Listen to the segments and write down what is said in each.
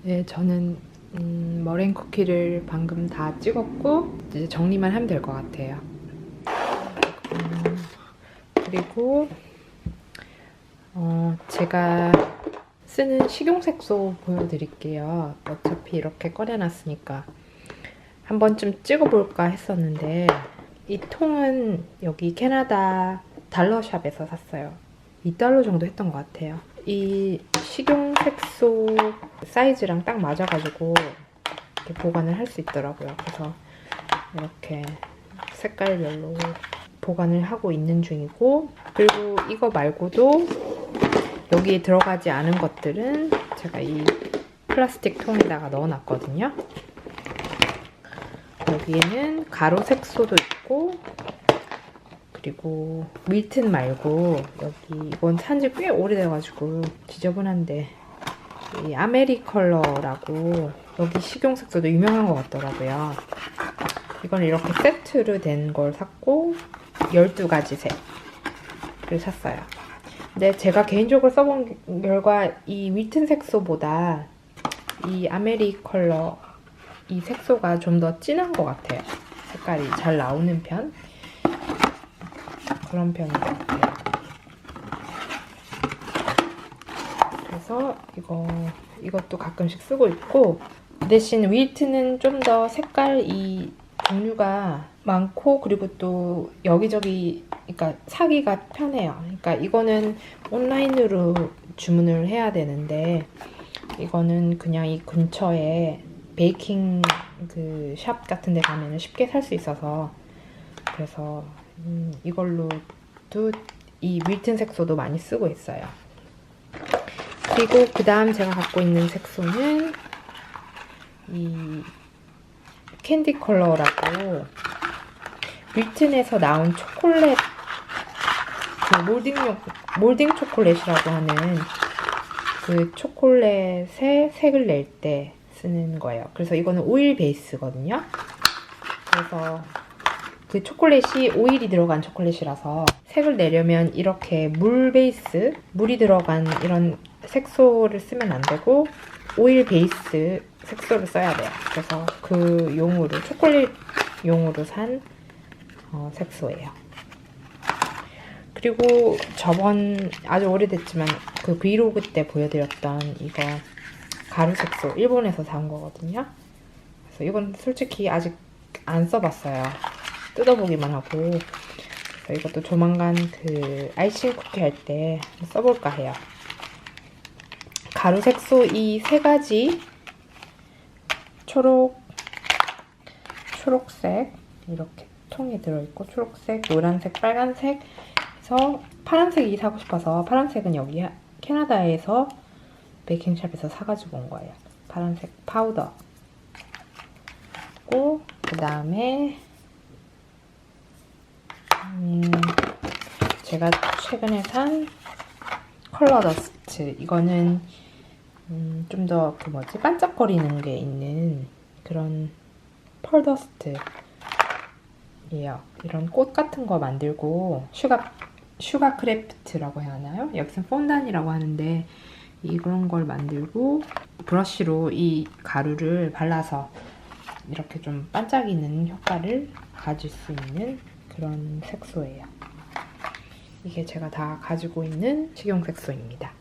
네, 저는 머랭 쿠키를 방금 다 찍었고 이제 정리만 하면 될 것 같아요. 그리고 제가 쓰는 식용색소 보여드릴게요. 어차피 이렇게 꺼내놨으니까 한 번쯤 찍어볼까 했었는데, 이 통은 여기 캐나다 달러샵에서 샀어요. 2달러 정도 했던 것 같아요. 이 식용색소 사이즈랑 딱 맞아가지고 이렇게 보관을 할 수 있더라고요. 그래서 이렇게 색깔별로 보관을 하고 있는 중이고, 그리고 이거 말고도 여기에 들어가지 않은 것들은 제가 이 플라스틱 통에다가 넣어놨거든요. 여기에는 가루 색소도 있고, 그리고 밀튼 말고 여기 이건 산지 꽤 오래돼가지고 지저분한데, 이 아메리컬러라고 여기 식용색소도 유명한 것 같더라고요. 이건 이렇게 세트로 된 걸 샀고 12가지 색을 샀어요. 근데 제가 개인적으로 써본 결과 이 밀튼 색소보다 이 아메리컬러 이 색소가 좀 더 진한 것 같아요. 색깔이 잘 나오는 편? 그런 편인 것 같아요. 그래서 이것도 가끔씩 쓰고 있고, 대신 윌트는 좀 더 색깔 이 종류가 많고, 그리고 또 여기저기 그러니까 사기가 편해요. 그러니까 이거는 온라인으로 주문을 해야 되는데, 이거는 그냥 이 근처에 베이킹 그 샵 같은 데 가면 쉽게 살 수 있어서, 그래서 이걸로도 이 밀튼 색소도 많이 쓰고 있어요. 그리고 그 다음 제가 갖고 있는 색소는 이 캔디 컬러라고 밀튼에서 나온 초콜릿, 그 몰딩 초콜릿이라고 하는 그 초콜릿에 색을 낼 때 쓰는 거예요. 그래서 이거는 오일 베이스거든요. 그래서 그 초콜릿이 오일이 들어간 초콜릿이라서 색을 내려면 이렇게 물 베이스, 물이 들어간 이런 색소를 쓰면 안 되고 오일 베이스 색소를 써야 돼요. 그래서 그 용으로, 초콜릿 용으로 산 색소예요. 그리고 저번 아주 오래됐지만 그 브이로그 때 보여드렸던 이거 가루 색소, 일본에서 사온 거거든요. 그래서 이건 솔직히 아직 안 써봤어요. 뜯어보기만 하고. 그래서 이것도 조만간 그 아이싱 쿠키 할 때 써볼까 해요. 가루 색소 이 세 가지, 초록색 이렇게 통에 들어있고, 초록색, 노란색, 빨간색 해서 파란색이 사고 싶어서, 파란색은 여기 캐나다에서 베이킹샵에서 사가지고 온 거예요. 파란색 파우더. 그 다음에 제가 최근에 산 컬러 더스트. 이거는 좀 더 그 뭐지, 반짝거리는 게 있는 그런 펄 더스트예요. 이런 꽃 같은 거 만들고, 슈가 크래프트라고 해야 하나요? 여기서는 폰단이라고 하는데, 이런 걸 만들고 브러쉬로 이 가루를 발라서 이렇게 좀 반짝이는 효과를 가질 수 있는 그런 색소예요. 이게 제가 다 가지고 있는 식용색소입니다.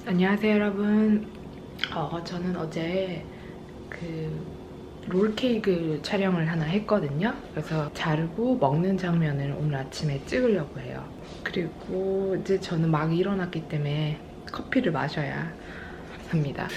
안녕하세요, 여러분. 저는 어제 그 롤케이크 촬영을 하나 했거든요. 그래서 자르고 먹는 장면을 오늘 아침에 찍으려고 해요. 그리고 이제 저는 막 일어났기 때문에 커피를 마셔야 합니다.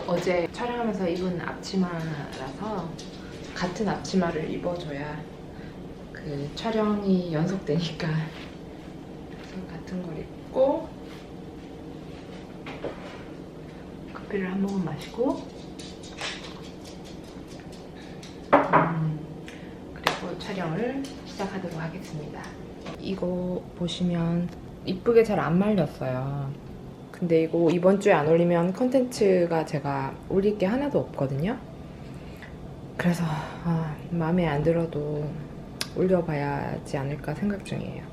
어제 촬영하면서 입은 앞치마라서 같은 앞치마를 입어줘야 그 촬영이 연속되니까, 그래서 같은 걸 입고 커피를 한 모금 마시고 그리고 촬영을 시작하도록 하겠습니다. 이거 보시면 이쁘게 잘 안 말렸어요. 근데 이거 이번 주에 안 올리면 컨텐츠가 제가 올릴 게 하나도 없거든요. 그래서 마음에 안 들어도 올려봐야 하지 않을까 생각 중이에요.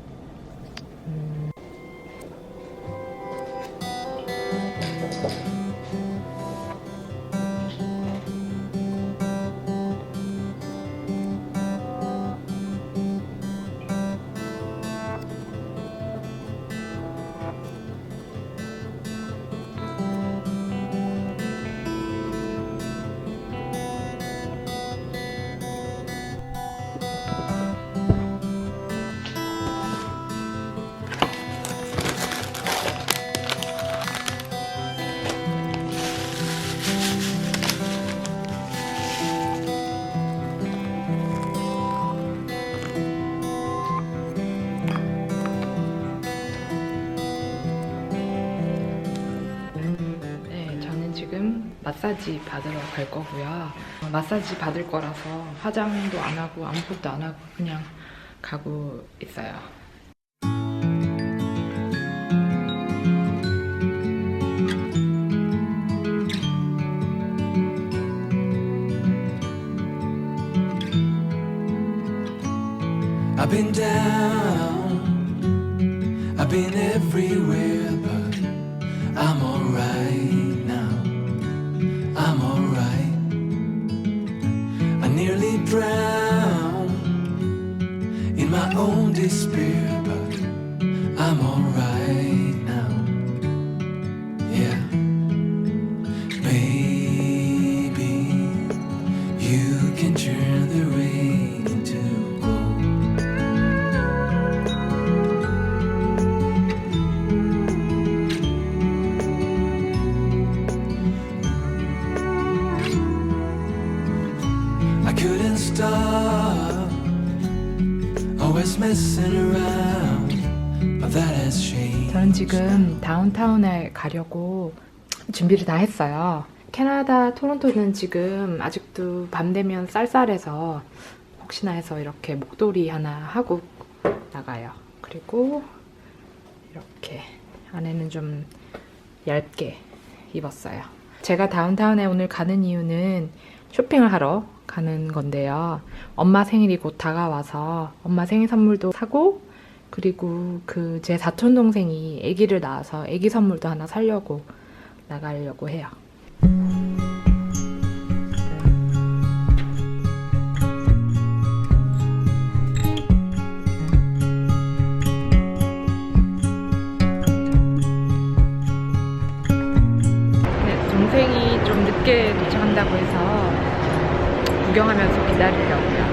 마사지 받으러 갈 거고요. 마사지 받을 거라서 화장도 안 하고 아무것도 안 하고 그냥 가고 있어요. I've been down, I've been everywhere, but I'm alright now. I'm alright. I nearly drowned in my own despair, but I'm alright now. Yeah, baby, you can turn the rain into gold. Couldn't stop, always messing around, but that has changed. 저는 지금 다운타운에 가려고 준비를 다 했어요. 캐나다 토론토는 지금 아직도 밤 되면 쌀쌀해서 혹시나 해서 이렇게 목도리 하나 하고 나가요. 그리고 이렇게 안에는 좀 얇게 입었어요. 제가 다운타운에 오늘 가는 이유는 쇼핑을 하러 가는 건데요. 엄마 생일이 곧 다가와서 엄마 생일 선물도 사고, 그리고 그 제 사촌 동생이 아기를 낳아서 아기 선물도 하나 사려고 나가려고 해요. 네, 동생이 좀 늦게 도착한다고 해서 구경하면서 기다리려고요.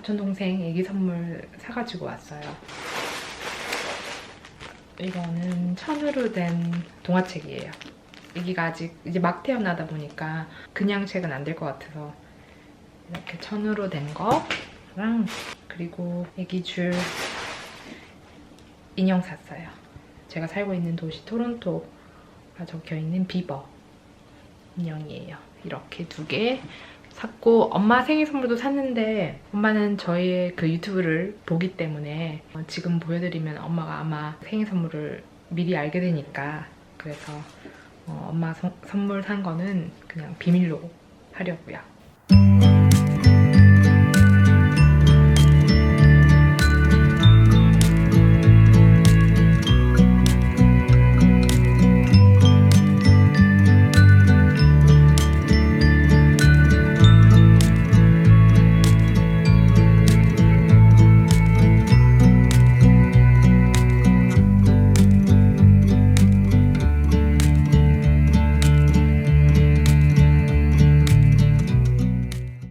사촌동생 애기 선물 사가지고 왔어요. 이거는 천으로 된 동화책이에요. 애기가 아직 이제 막 태어나다 보니까 그냥 책은 안 될 것 같아서 이렇게 천으로 된 거랑 그리고 애기 줄 인형 샀어요. 제가 살고 있는 도시 토론토가 적혀있는 비버 인형이에요. 이렇게 2개 샀고 엄마 생일 선물도 샀는데 엄마는 저희의 그 유튜브를 보기 때문에 지금 보여드리면 엄마가 아마 생일 선물을 미리 알게 되니까 그래서 엄마 선물 산 거는 그냥 비밀로 하려고요.